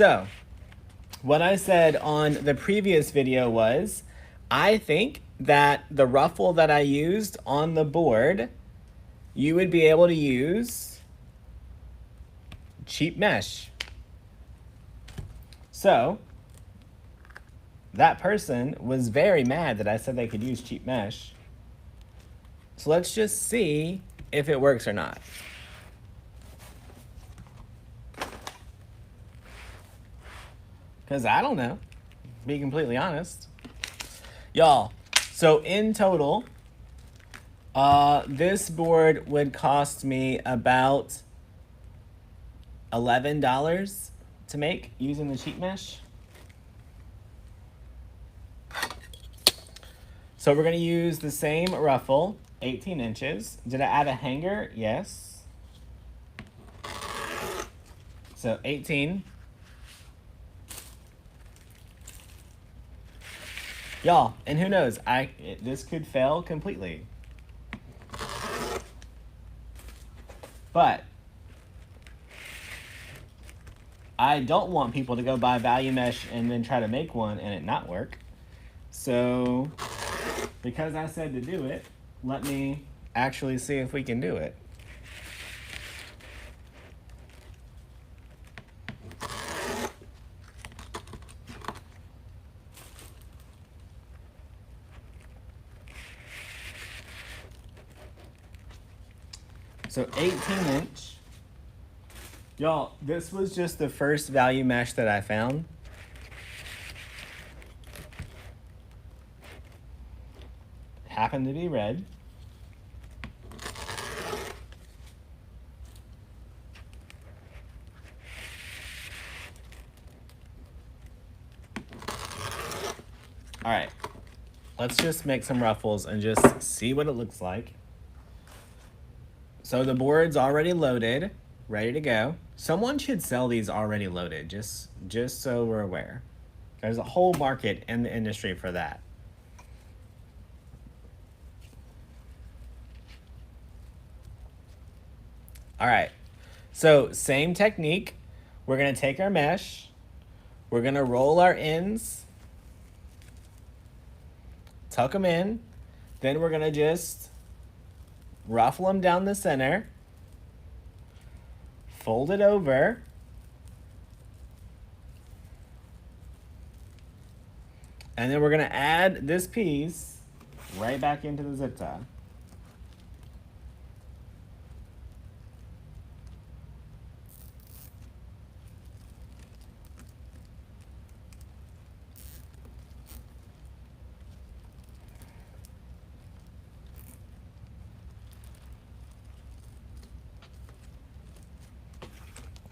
So, what I said on the previous video was, I think that the ruffle that I used on the board, you would be able to use cheap mesh. So, that person was very mad that I said they could use cheap mesh. So let's just see if it works or not. Because I don't know, to be completely honest. Y'all, so in total, this board would cost me about $11 to make using the cheap mesh. So we're gonna use the same ruffle, 18 inches. Did I add a hanger? Yes. So 18. Y'all, and who knows, this could fail completely. But I don't want people to go buy value mesh and then try to make one and it not work. So because I said to do it, let me actually see if we can do it. So 18-inch. Y'all, this was just the first value mesh that I found. Happened to be red. All right, let's just make some ruffles and just see what it looks like. So the board's already loaded, ready to go. Someone should sell these already loaded, just so we're aware. There's a whole market in the industry for that. All right, so same technique. We're gonna take our mesh, we're gonna roll our ends, tuck them in, then we're gonna just ruffle them down the center, fold it over, and then we're gonna add this piece right back into the zip tie.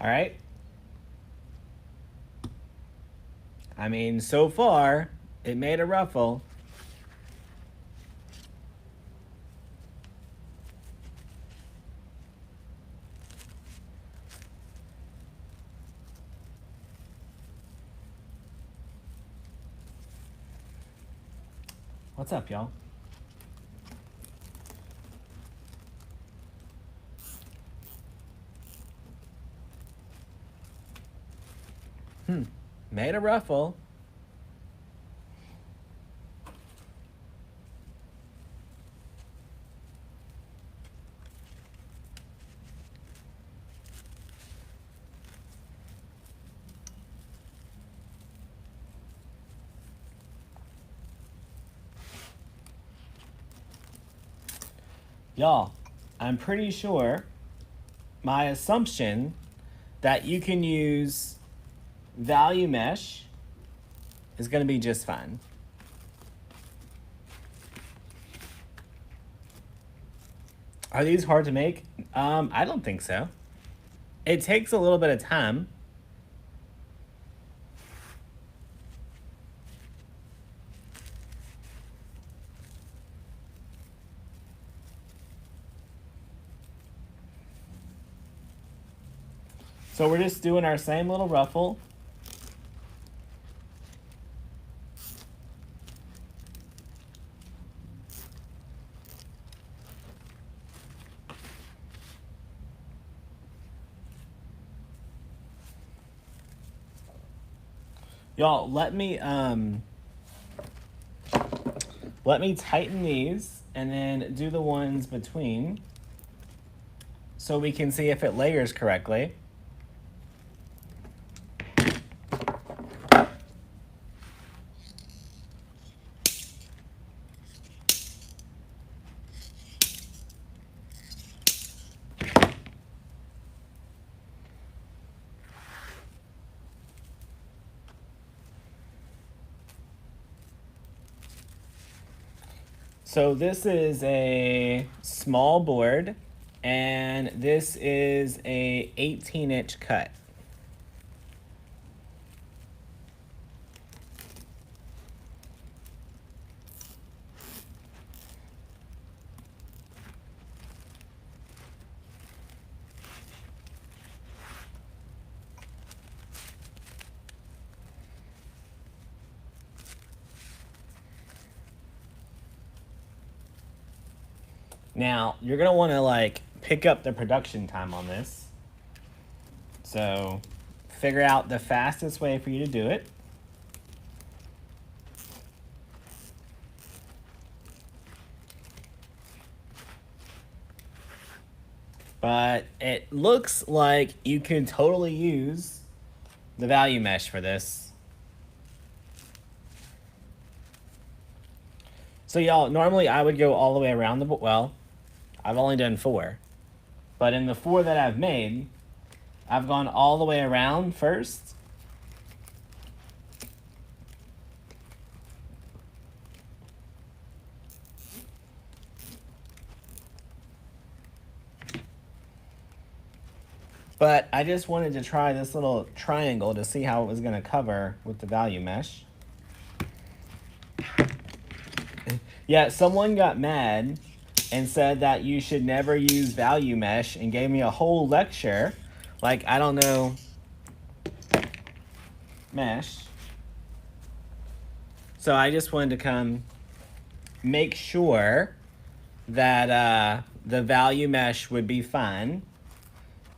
All right. I mean, so far, it made a ruffle. What's up, y'all? Made a ruffle. Y'all, I'm pretty sure my assumption that you can use value mesh is going to be just fine. Are these hard to make? I don't think so. It takes a little bit of time. So we're just doing our same little ruffle. Y'all, let me tighten these and then do the ones between so we can see if it layers correctly. So this is a small board, and this is a 18-inch cut. Now, you're going to want to like pick up the production time on this. So, figure out the fastest way for you to do it. But it looks like you can totally use the value mesh for this. So y'all, normally I would go all the way around the, well, I've only done 4. But in the 4 that I've made, I've gone all the way around first. But I just wanted to try this little triangle to see how it was going to cover with the value mesh. Yeah, someone got mad and said that you should never use value mesh and gave me a whole lecture. Like, I don't know, mesh. So I just wanted to come make sure that the value mesh would be fine.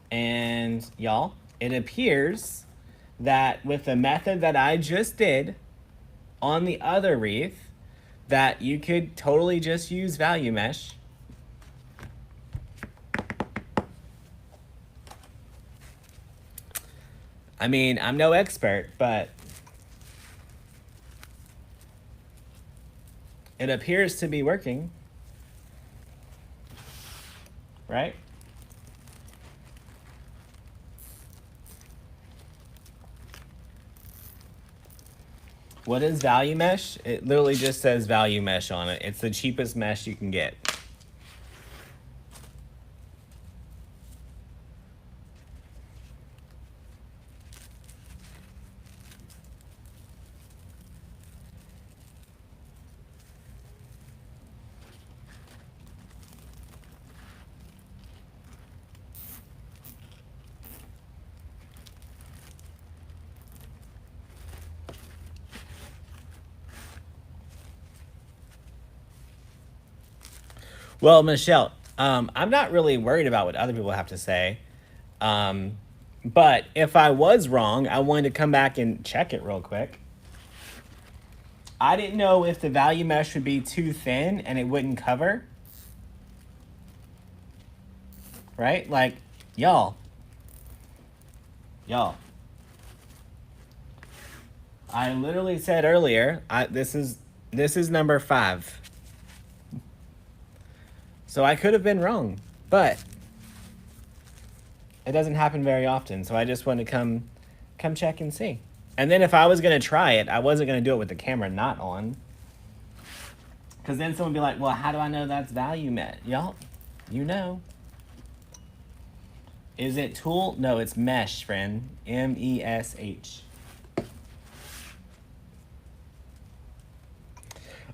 And y'all, it appears that with the method that I just did on the other wreath, that you could totally just use value mesh. I mean, I'm no expert, but it appears to be working, right? What is value mesh? It literally just says value mesh on it. It's the cheapest mesh you can get. Well, Michelle, I'm not really worried about what other people have to say. But if I was wrong, I wanted to come back and check it real quick. I didn't know if the value mesh would be too thin and it wouldn't cover. Right? Like, y'all. I literally said earlier, this is number 5. So I could have been wrong, but it doesn't happen very often. So I just wanted to come check and see. And then if I was going to try it, I wasn't going to do it with the camera not on. Because then someone would be like, well, how do I know that's value mesh? Y'all, you know. Is it tool? No, it's mesh, friend. M-E-S-H.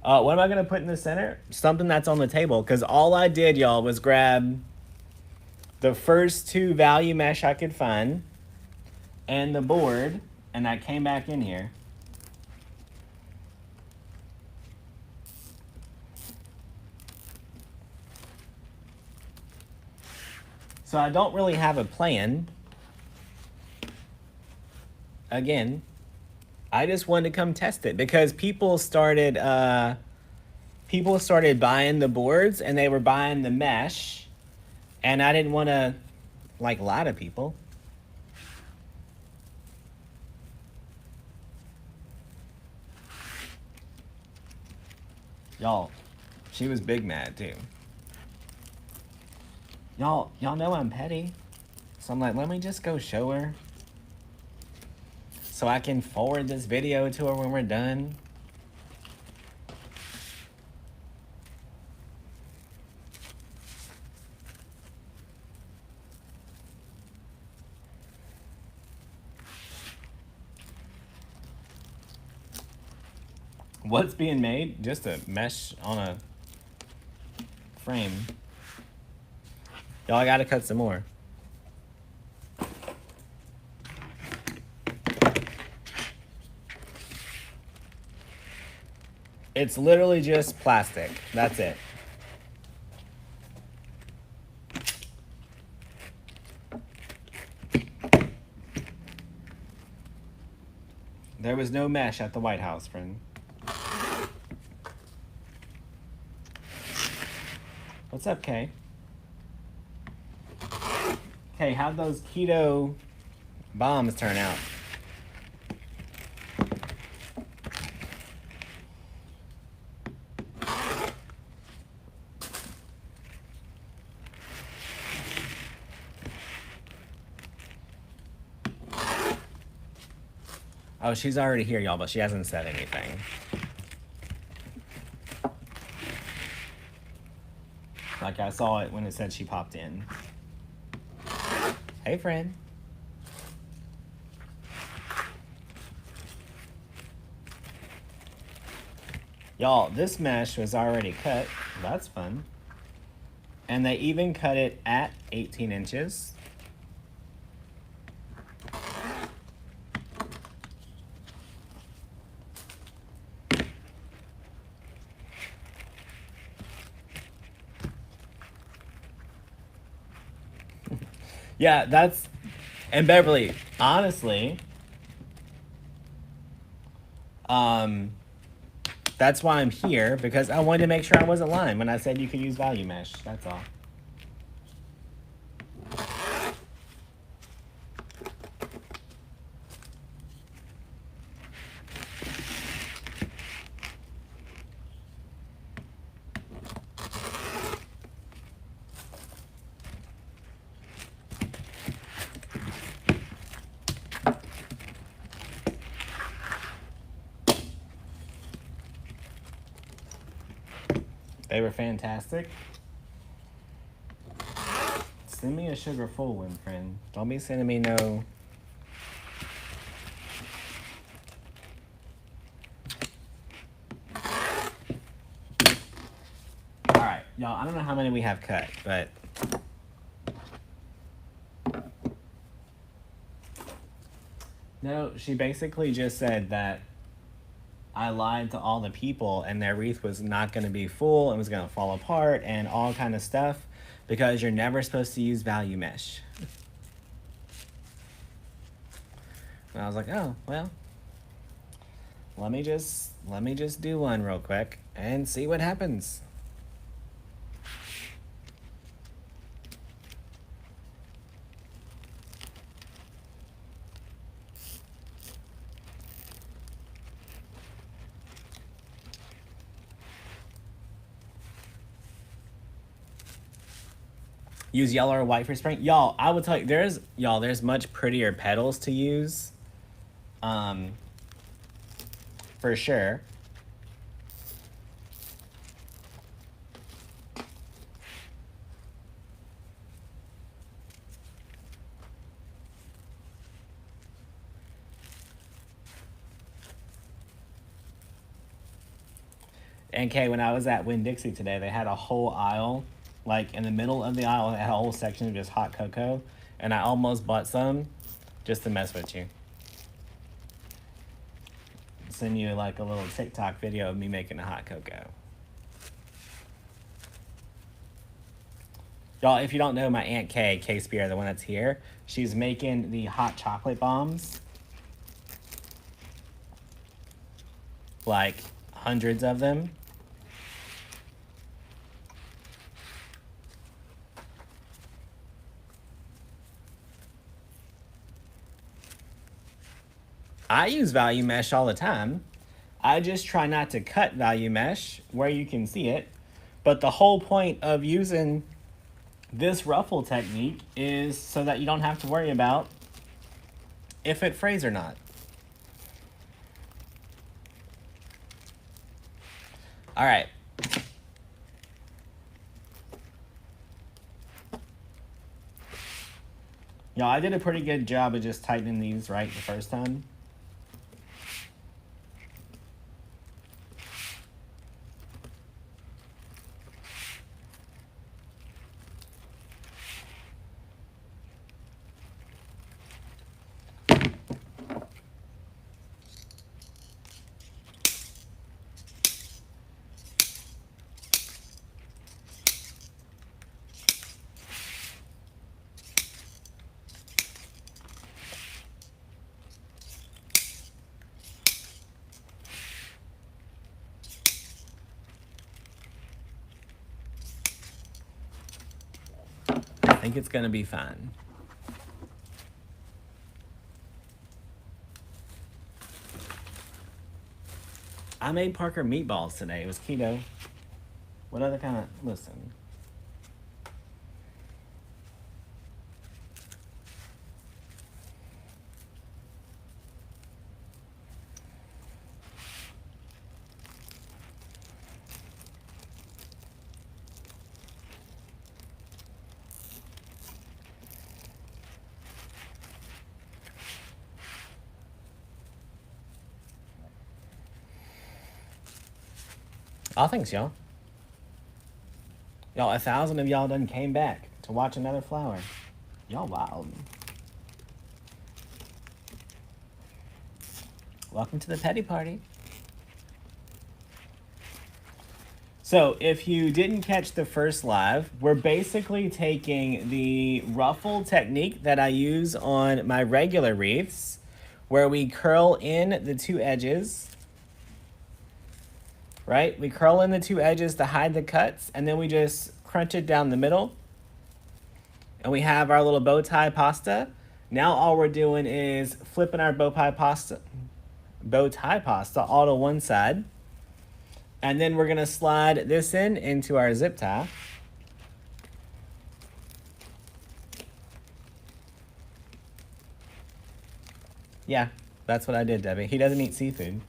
What am I going to put in the center? Something that's on the table. Because all I did, y'all, was grab the first 2 value mesh I could find and the board, and I came back in here. So I don't really have a plan. Again, I just wanted to come test it because people started buying the boards and they were buying the mesh, and I didn't want to like lie to people. Y'all, she was big mad too. Y'all know I'm petty. So I'm like, let me just go show her so I can forward this video to her when we're done. What's being made? Just a mesh on a frame. Y'all, I gotta cut some more. It's literally just plastic. That's it. There was no mesh at the White House, friend. What's up, Kay? Kay, how'd those keto bombs turn out? Oh, she's already here, y'all, but she hasn't said anything. Like, I saw it when it said she popped in. Hey, friend. Y'all, this mesh was already cut. That's fun. And they even cut it at 18 inches. Yeah, that's... And Beverly, honestly, that's why I'm here, because I wanted to make sure I wasn't lying when I said you could use value mesh. That's all. They were fantastic. Send me a sugar full one, friend. Don't be sending me no... Alright, y'all, I don't know how many we have cut, but... No, she basically just said that I lied to all the people and their wreath was not going to be full and was going to fall apart and all kind of stuff because you're never supposed to use value mesh. And I was like, oh, well, let me just do one real quick and see what happens. Use yellow or white for spring. Y'all, I will tell you, there's much prettier petals to use. For sure. And Kay, when I was at Winn-Dixie today, they had a whole aisle, like in the middle of the aisle, they had a whole section of just hot cocoa. And I almost bought some just to mess with you. Send you like a little TikTok video of me making a hot cocoa. Y'all, if you don't know my Aunt Kay, Kay Spear, the one that's here, she's making the hot chocolate bombs. like hundreds of them. I use value mesh all the time. I just try not to cut value mesh where you can see it. But the whole point of using this ruffle technique is so that you don't have to worry about if it frays or not. All right. Y'all, I did a pretty good job of just tightening these right the first time. I think it's gonna be fine. I made Parker meatballs today. It was keto. What other kind of, listen. Oh, thanks, y'all. Y'all, 1,000 of y'all done came back to watch another flower. Y'all wild. Welcome to the petty party. So if you didn't catch the first live, we're basically taking the ruffle technique that I use on my regular wreaths, where we curl in the two edges, right? We curl in the two edges to hide the cuts, and then we just crunch it down the middle. And we have our little bow tie pasta. Now all we're doing is flipping our bow tie pasta all to one side. And then we're gonna slide this into our zip tie. Yeah, that's what I did, Debbie. He doesn't eat seafood.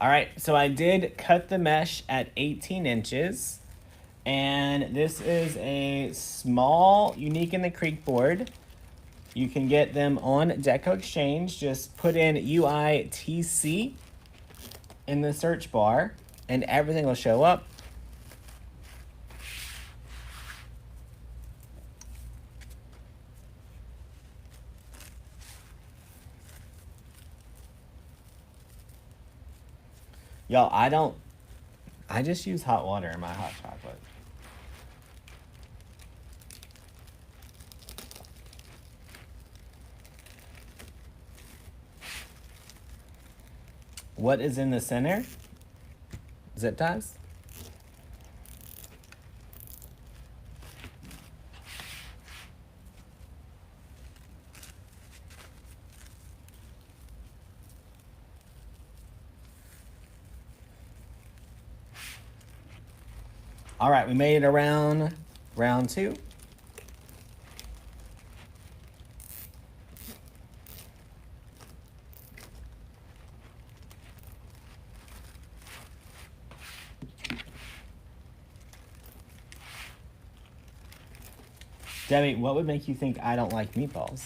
All right, so I did cut the mesh at 18 inches. And this is a small Unique in the Creek board. You can get them on DecoExchange. Just put in UITC in the search bar and everything will show up. Y'all, I just use hot water in my hot chocolate. What is in the center? Zip ties? All right, we made it around round 2. Debbie, what would make you think I don't like meatballs?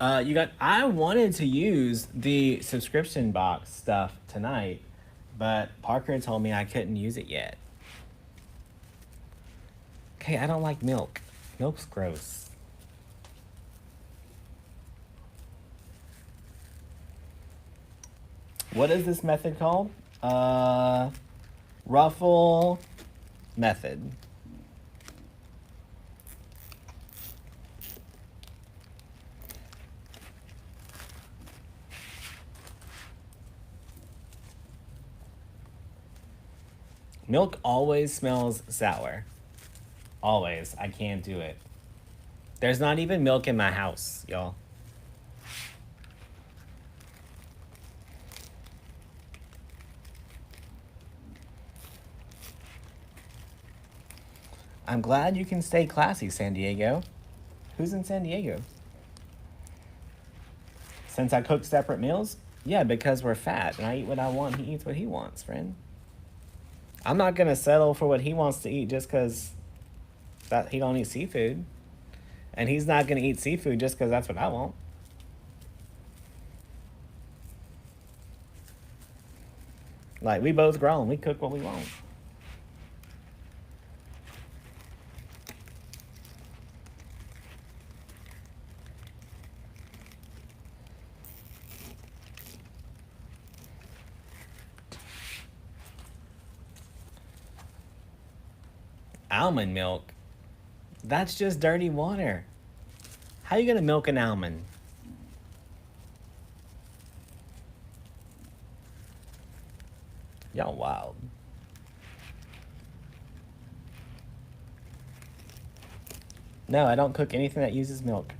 I wanted to use the subscription box stuff tonight, but Parker told me I couldn't use it yet. Okay, I don't like milk. Milk's gross. What is this method called? Ruffle method. Milk always smells sour. Always. I can't do it. There's not even milk in my house, y'all. I'm glad you can stay classy, San Diego. Who's in San Diego? Since I cook separate meals? Yeah, because we're fat and I eat what I want. He eats what he wants, friend. I'm not going to settle for what he wants to eat just because he don't eat seafood. And he's not going to eat seafood just because that's what I want. Like, we both grown. We cook what we want. Almond milk? That's just dirty water. How are you going to milk an almond? Y'all wild. No, I don't cook anything that uses milk.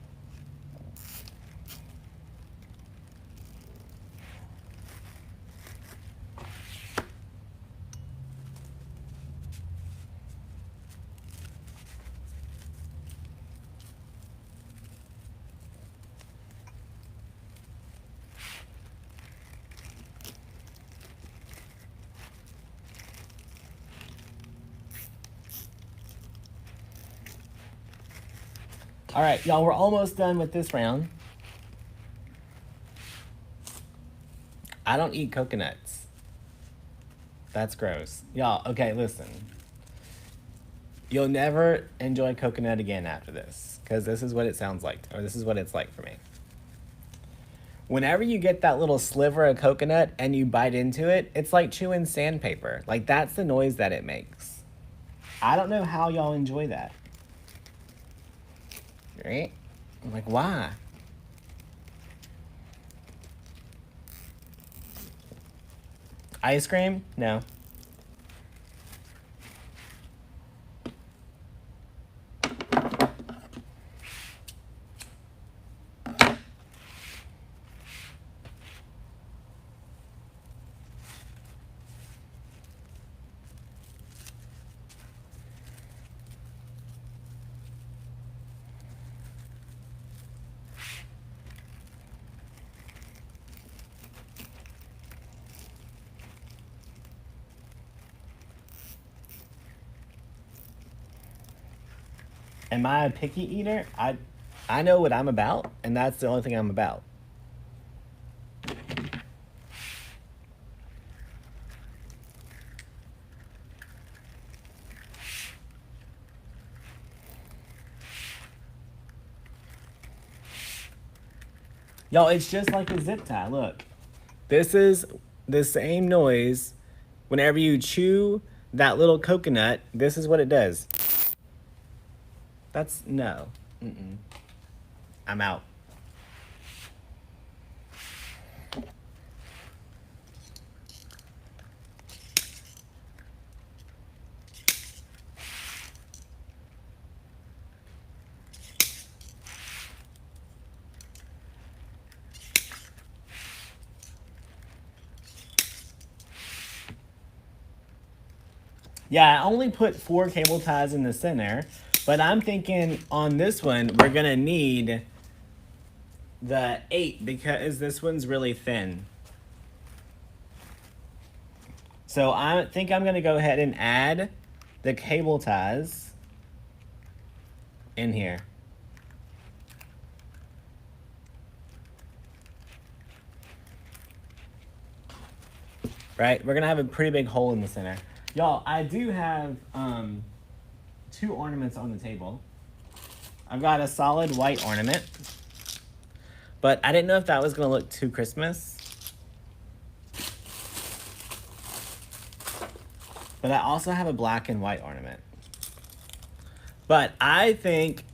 All right, y'all, we're almost done with this round. I don't eat coconuts. That's gross. Y'all, okay, listen. You'll never enjoy coconut again after this, because this is what it sounds like, or this is what it's like for me. Whenever you get that little sliver of coconut and you bite into it, it's like chewing sandpaper. Like, that's the noise that it makes. I don't know how y'all enjoy that. Right? I'm like, why? Ice cream? No. Am I a picky eater? I know what I'm about, and that's the only thing I'm about. Y'all, it's just like a zip tie. Look, this is the same noise whenever you chew that little coconut. This is what it does. That's no. I'm out. Yeah, I only put 4 cable ties in the center, but I'm thinking on this one, we're gonna need the 8 because this one's really thin. So I think I'm gonna go ahead and add the cable ties in here. right? We're gonna have a pretty big hole in the center. Y'all, I do have 2 ornaments on the table. I've got a solid white ornament, but I didn't know if that was gonna look too Christmas. But I also have a black and white ornament. But I think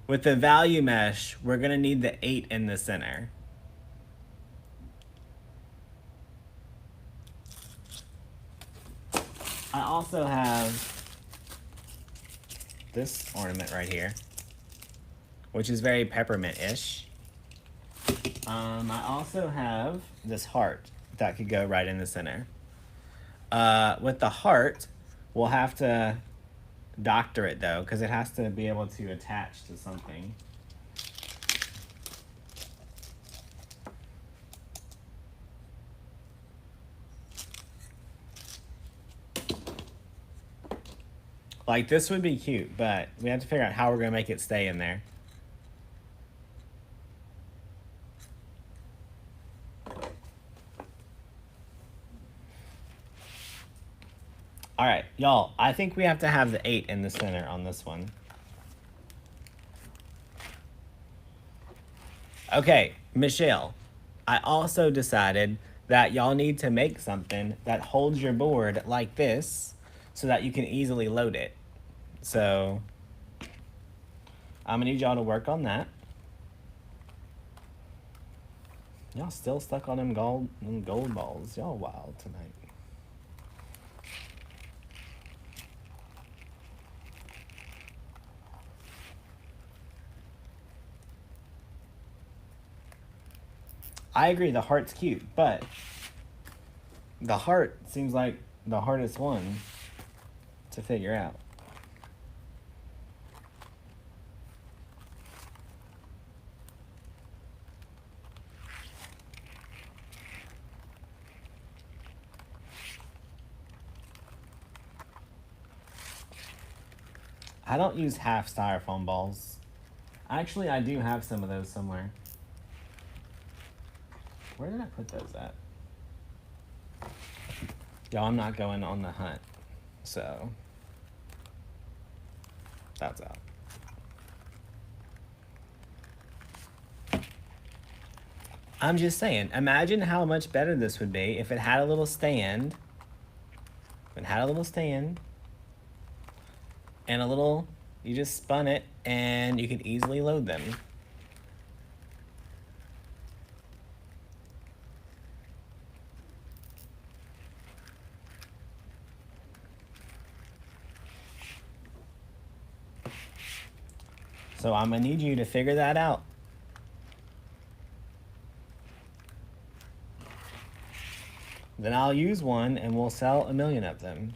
with the value mesh, we're gonna need the 8 in the center. I also have this ornament right here, which is very peppermint-ish. I also have this heart that could go right in the center. With the heart, we'll have to doctor it though, because it has to be able to attach to something. Like this would be cute, but we have to figure out how we're gonna make it stay in there. All right, y'all, I think we have to have the 8 in the center on this one. Okay, Michelle, I also decided that y'all need to make something that holds your board like this so that you can easily load it. So I'm gonna need y'all to work on that. Y'all still stuck on them gold balls. Y'all wild tonight. I agree, the heart's cute, but the heart seems like the hardest one to figure out. I don't use half styrofoam balls. Actually, I do have some of those somewhere. Where did I put those at? Y'all, I'm not going on the hunt, so that's out. I'm just saying, imagine how much better this would be if it had a little stand. If it had a little stand and a little, you just spun it and you could easily load them. So I'm gonna need you to figure that out. Then I'll use one and we'll sell 1 million of them.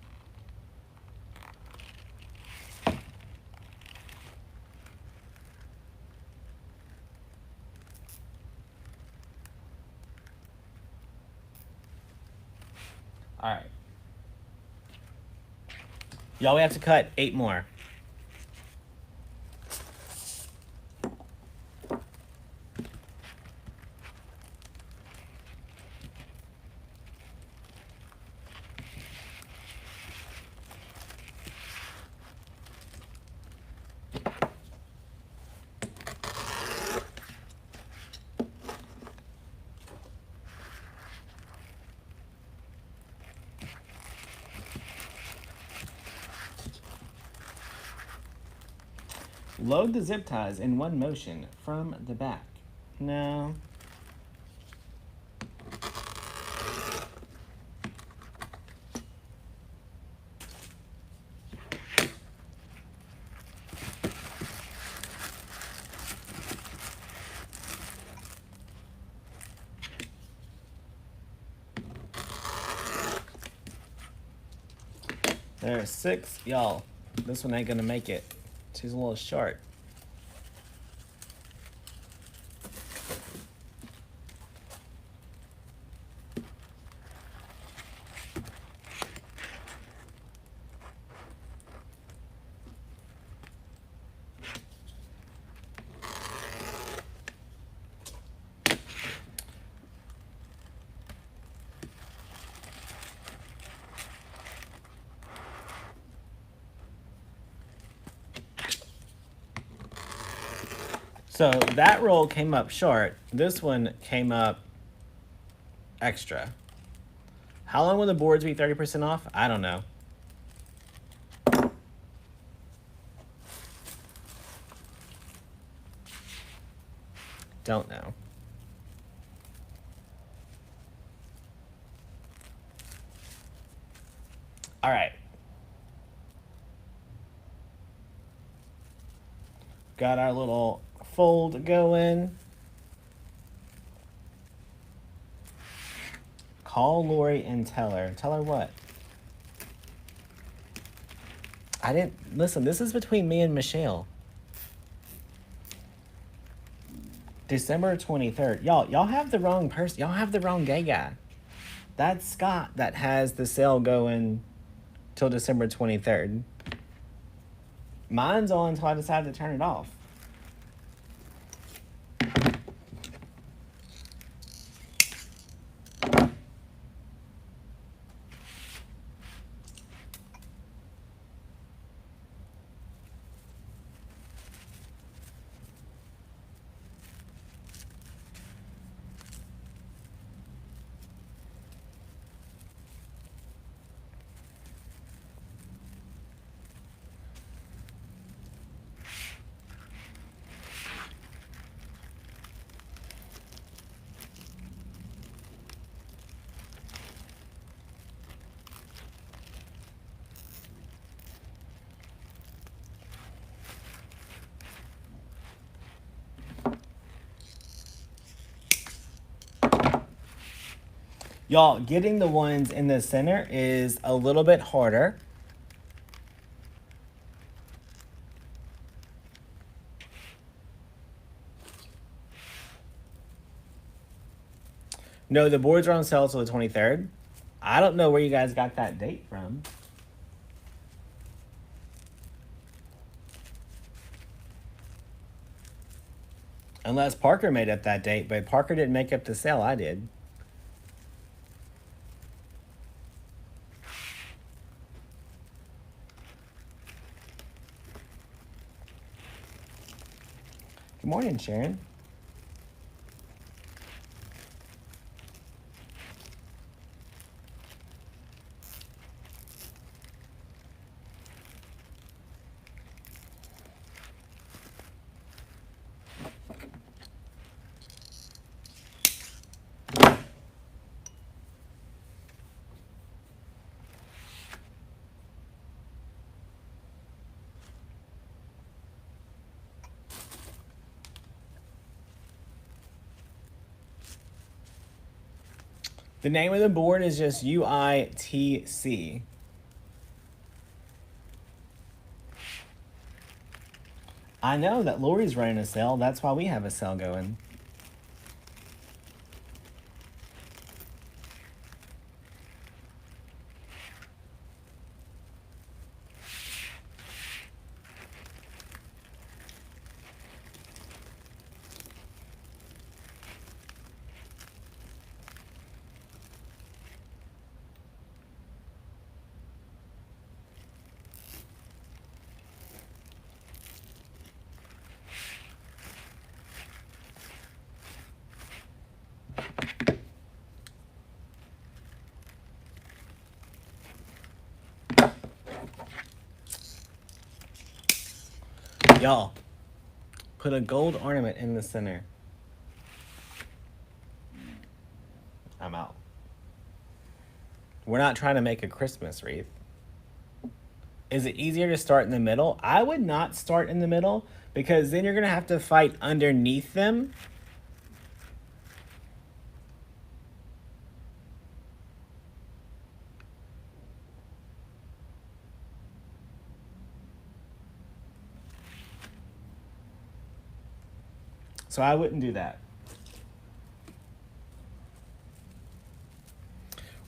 All right. Y'all, we have to cut 8 more. Load the zip ties in one motion from the back. No. There's 6. Y'all, this one ain't gonna make it. She's a little short. So that roll came up short. This one came up extra. How long will the boards be 30% off? I don't know. Don't know. All right. Got our little fold going. Call Lori and tell her. Tell her what? I didn't listen. This is between me and Michelle. December 23rd. Y'all have the wrong person. Y'all have the wrong gay guy. That's Scott that has the sale going till December 23rd. Mine's on until I decide to turn it off. Y'all, getting the ones in the center is a little bit harder. No, the boards are on sale till the 23rd. I don't know where you guys got that date from. Unless Parker made up that date, but Parker didn't make up the sale, I did. Good morning, Sharon. The name of the board is just UITC. I know that Lori's running a sale. That's why we have a sale going. Y'all, put a gold ornament in the center. I'm out. We're not trying to make a Christmas wreath. Is it easier to start in the middle? I would not start in the middle because then you're going to have to fight underneath them. So I wouldn't do that.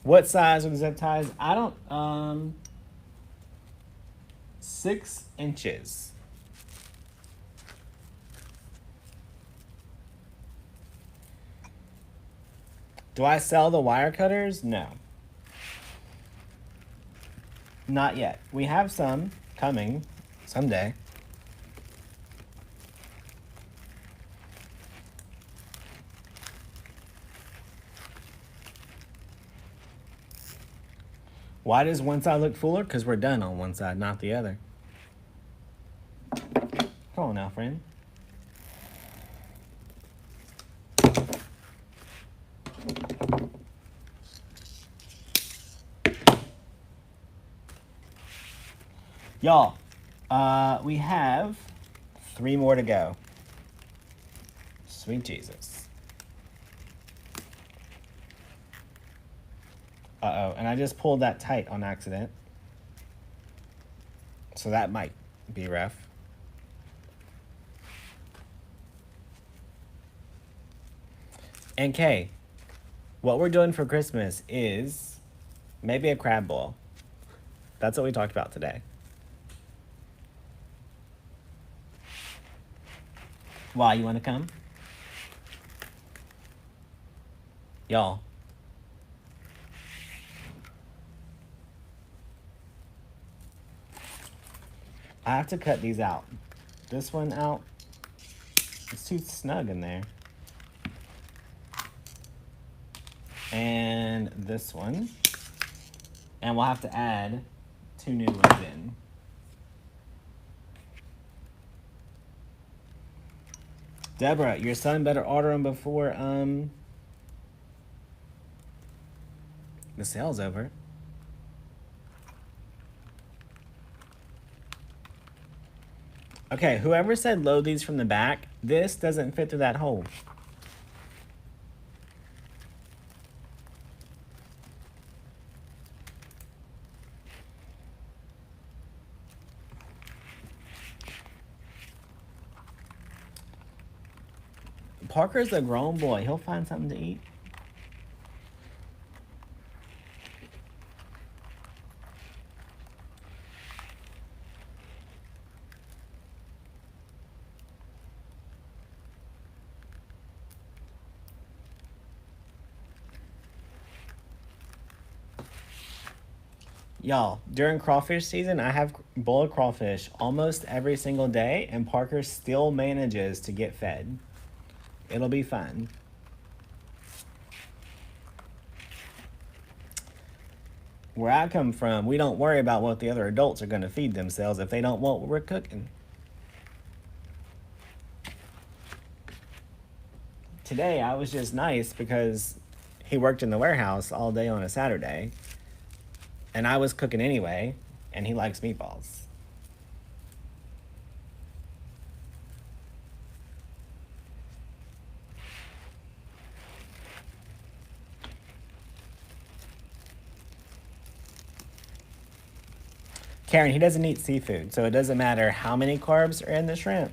What size with zip ties? I don't, 6 inches. Do I sell the wire cutters? No. Not yet. We have some coming someday. Why does one side look fuller? Because we're done on one side, not the other. Come on now, friend. Y'all, we have 3 more to go. Sweet Jesus. Uh-oh, and I just pulled that tight on accident. So that might be rough. And Kay, what we're doing for Christmas is maybe a crab boil. That's what we talked about today. Why, you want to come? Y'all. I have to cut these out. This one out. It's too snug in there. And this one. And we'll have to add 2 new ones in. Deborah, your son better order them before the sale's over. Okay, whoever said load these from the back, this doesn't fit through that hole. Parker's a grown boy. He'll find something to eat. Y'all, during crawfish season, I have boiled crawfish almost every single day, and Parker still manages to get fed. It'll be fun. Where I come from, we don't worry about what the other adults are going to feed themselves if they don't want what we're cooking. Today, I was just nice because he worked in the warehouse all day on a Saturday. And I was cooking anyway, and he likes meatballs. Karen, he doesn't eat seafood, so it doesn't matter how many carbs are in the shrimp.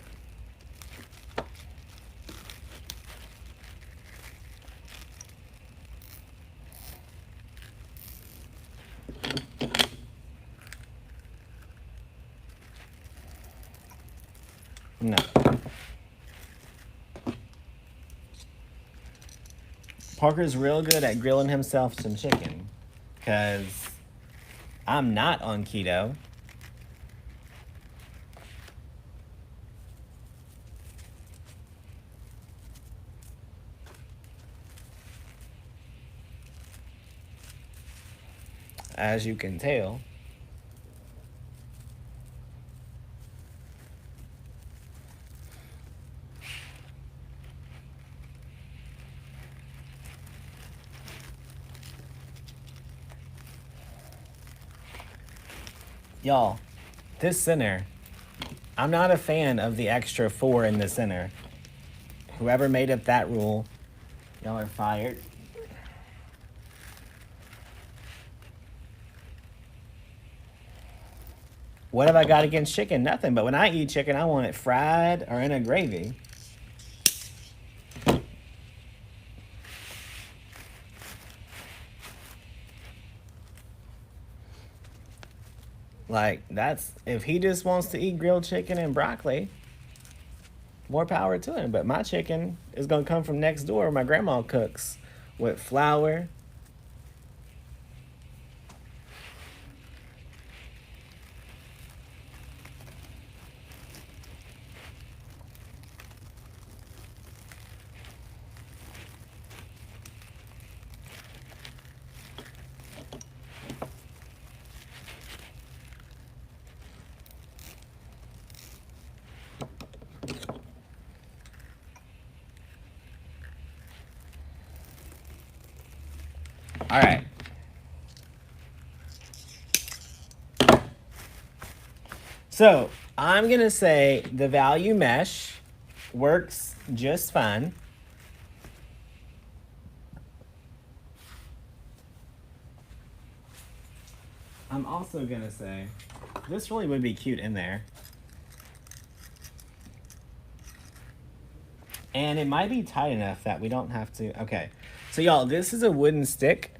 No. Parker's real good at grilling himself some chicken, because I'm not on keto. As you can tell. Y'all, this center, I'm not a fan of the extra 4 in the center. Whoever made up that rule, y'all are fired. What have I got against chicken? Nothing, but when I eat chicken, I want it fried or in a gravy. Like, that's, if he just wants to eat grilled chicken and broccoli, more power to him. But my chicken is going to come from next door. My grandma cooks with flour. All right. So I'm going to say the value mesh works just fine. I'm also going to say this really would be cute in there. And it might be tight enough that we don't have to. Okay. So y'all, this is a wooden stick.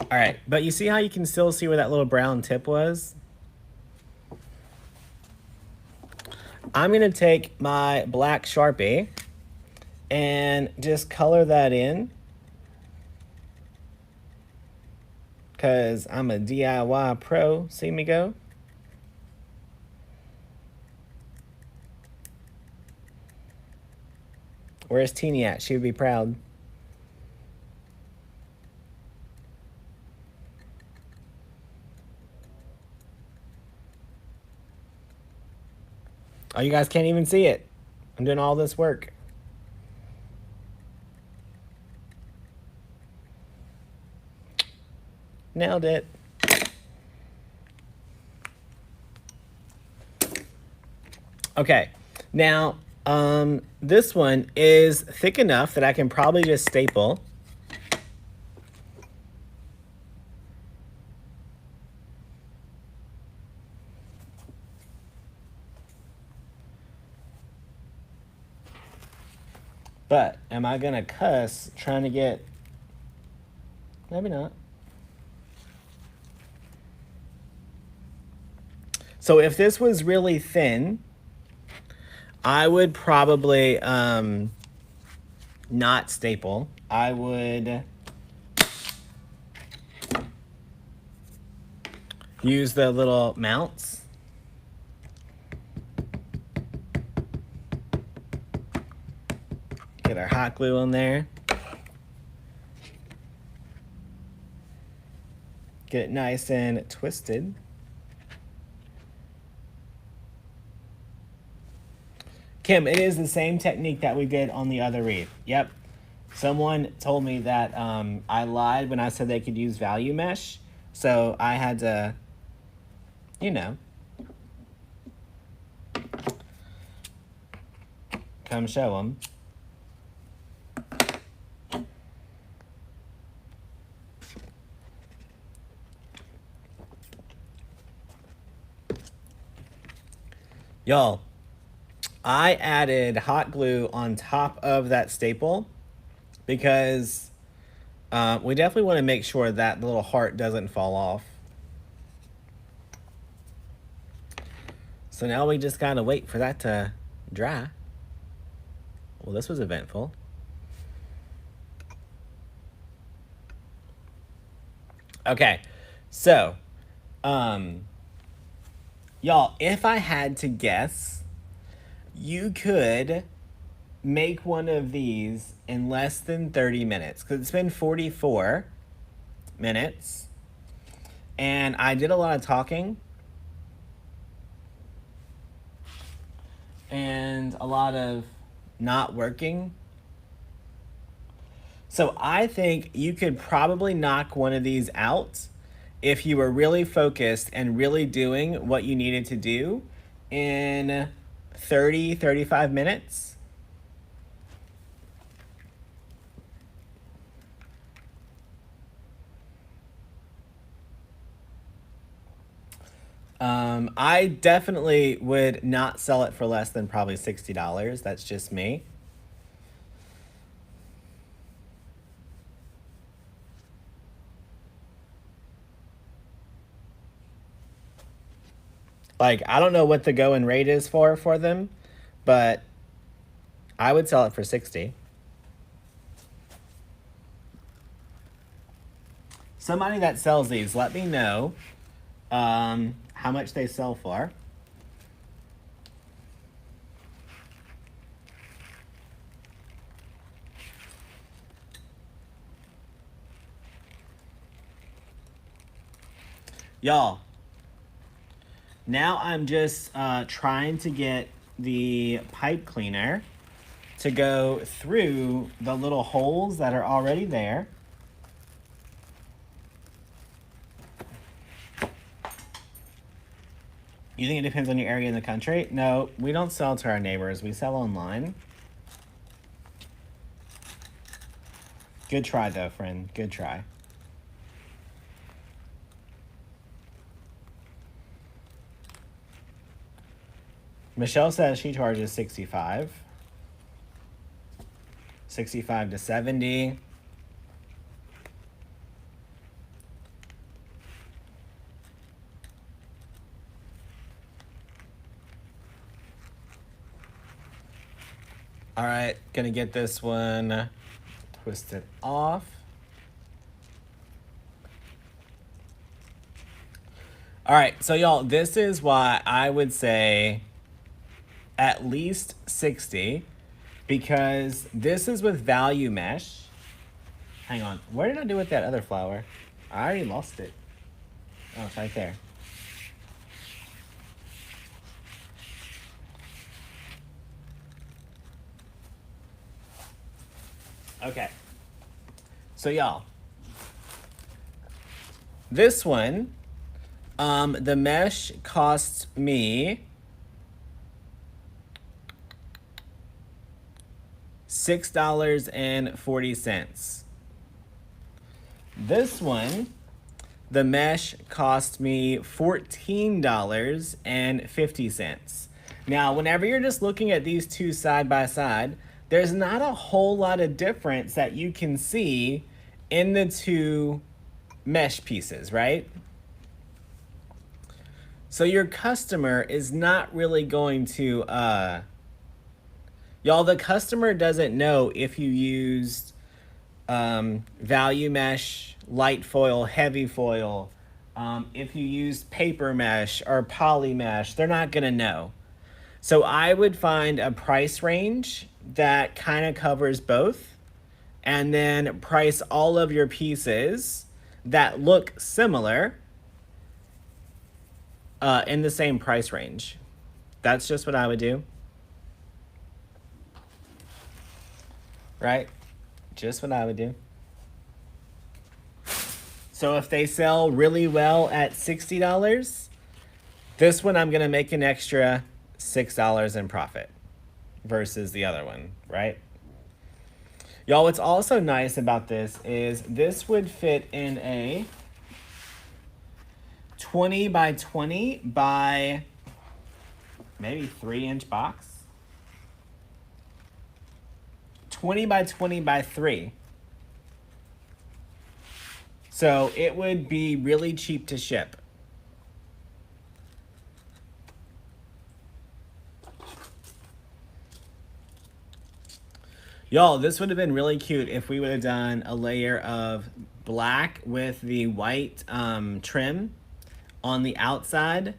All right, but you see how you can still see where that little brown tip was? I'm gonna take my black Sharpie and just color that in, because I'm a DIY pro. See me go? Where's Teeny at? She would be proud. Oh, you guys can't even see it. I'm doing all this work. Nailed it. Okay, now this one is thick enough that I can probably just staple. But am I gonna cuss trying to get, maybe not. So if this was really thin, I would probably not staple. I would use the little mounts. Get our hot glue on there. Get it nice and twisted. Kim, it is the same technique that we did on the other wreath. Yep. Someone told me that I lied when I said they could use value mesh. So I had to, you know, come show them. Y'all, I added hot glue on top of that staple because we definitely want to make sure that the little heart doesn't fall off. So now we just gotta wait for that to dry. Well, this was eventful. Okay, so, y'all, if I had to guess, you could make one of these in less than 30 minutes, because it's been 44 minutes, and I did a lot of talking, and a lot of not working. So I think you could probably knock one of these out if you were really focused and really doing what you needed to do in 35 minutes. I definitely would not sell it for less than probably $60. That's just me. Like, I don't know what the going rate is for them, but I would sell it for 60. Somebody that sells these, let me know how much they sell for. Y'all, now I'm just trying to get the pipe cleaner to go through the little holes that are already there. You think it depends on your area in the country? No, we don't sell to our neighbors. We sell online. Good try, though, friend. Good try. Michelle says she charges 65. 65 to 70. All right, gonna get this one twisted off. All right, so y'all, this is why I would say at least 60, because this is with value mesh. Hang on, what did I do with that other flower? I already lost it. Oh, it's right there. Okay. So y'all, this one, the mesh costs me $6.40. This one, the mesh cost me $14.50. Now, whenever you're just looking at these two side by side, there's not a whole lot of difference that you can see in the two mesh pieces, right? So your customer is not really going to, y'all, the customer doesn't know if you used value mesh, light foil, heavy foil, if you used paper mesh or poly mesh. They're not gonna know. So I would find a price range that kind of covers both, and then price all of your pieces that look similar in the same price range. That's just what I would do. Right? Just what I would do. So if they sell really well at $60, this one I'm gonna make an extra $6 in profit versus the other one, right? Y'all, what's also nice about this is this would fit in a 20 by 20 by maybe 3-inch box. 20 by 20 by 3. So it would be really cheap to ship. Y'all, this would have been really cute if we would have done a layer of black with the white trim on the outside,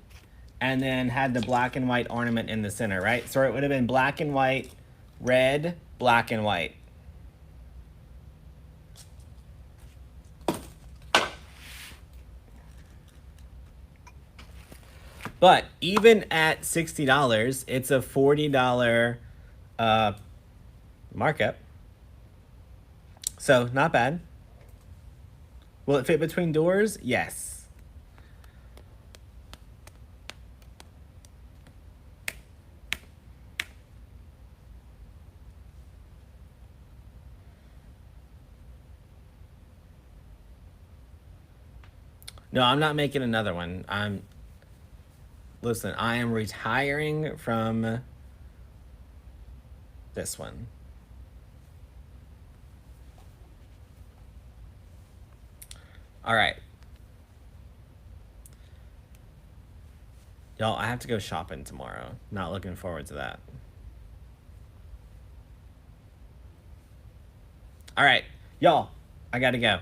and then had the black and white ornament in the center, right? So it would have been black and white, red, black and white. But even at $60, it's a $40 markup. So not bad. Will it fit between doors? Yes. No, I'm not making another one. Listen, I am retiring from this one. All right. Y'all, I have to go shopping tomorrow. Not looking forward to that. All right. Y'all, I gotta go.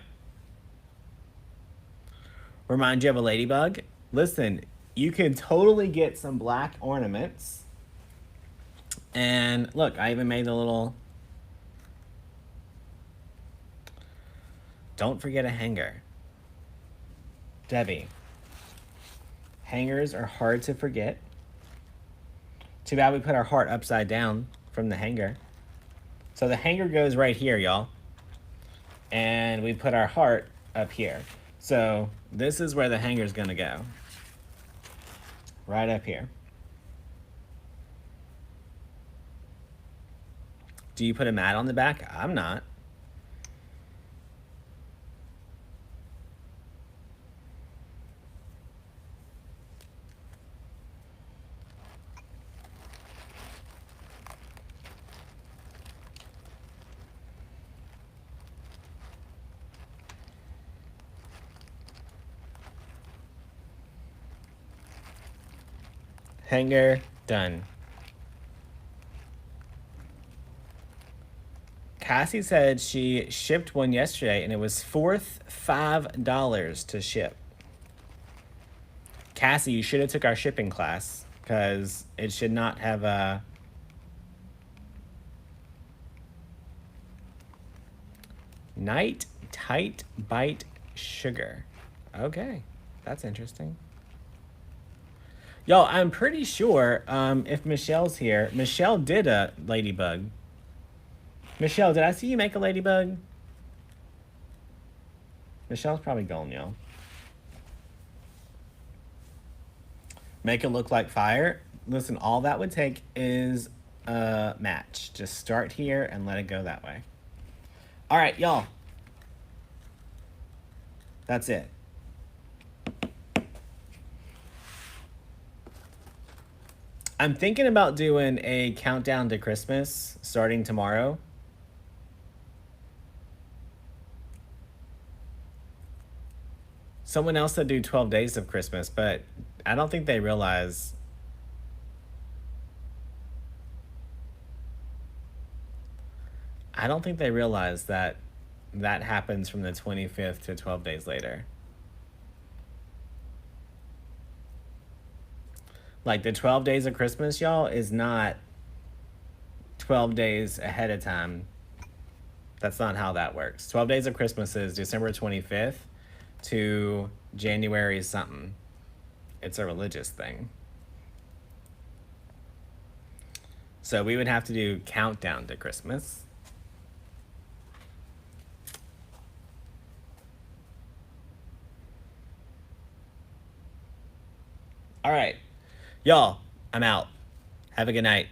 Remind you of a ladybug? Listen, you can totally get some black ornaments. And look, I even made a little... Don't forget a hanger. Debbie, Hangers are hard to forget. Too bad we put our heart upside down from the hanger. So the hanger goes right here, y'all. And we put our heart up here. So this is where the hanger's gonna go. Right up here. Do you put a mat on the back? I'm not. Hanger done. Cassie said she shipped one yesterday and it was $5 to ship. Cassie, you should have took our shipping class because it should not have a night tight bite sugar. Okay, that's interesting. Yo, I'm pretty sure if Michelle's here, Michelle did a ladybug. Michelle, did I see you make a ladybug? Michelle's probably gone, y'all. Make it look like fire. Listen, all that would take is a match. Just start here and let it go that way. All right, y'all. That's it. I'm thinking about doing a countdown to Christmas starting tomorrow. Someone else said do 12 days of Christmas, but I don't think they realize. I don't think they realize that that happens from the 25th to 12 days later. Like the 12 days of Christmas, y'all, is not 12 days ahead of time. That's not how that works. 12 days of Christmas is December 25th to January something. It's a religious thing. So we would have to do countdown to Christmas. All right. Y'all, I'm out. Have a good night.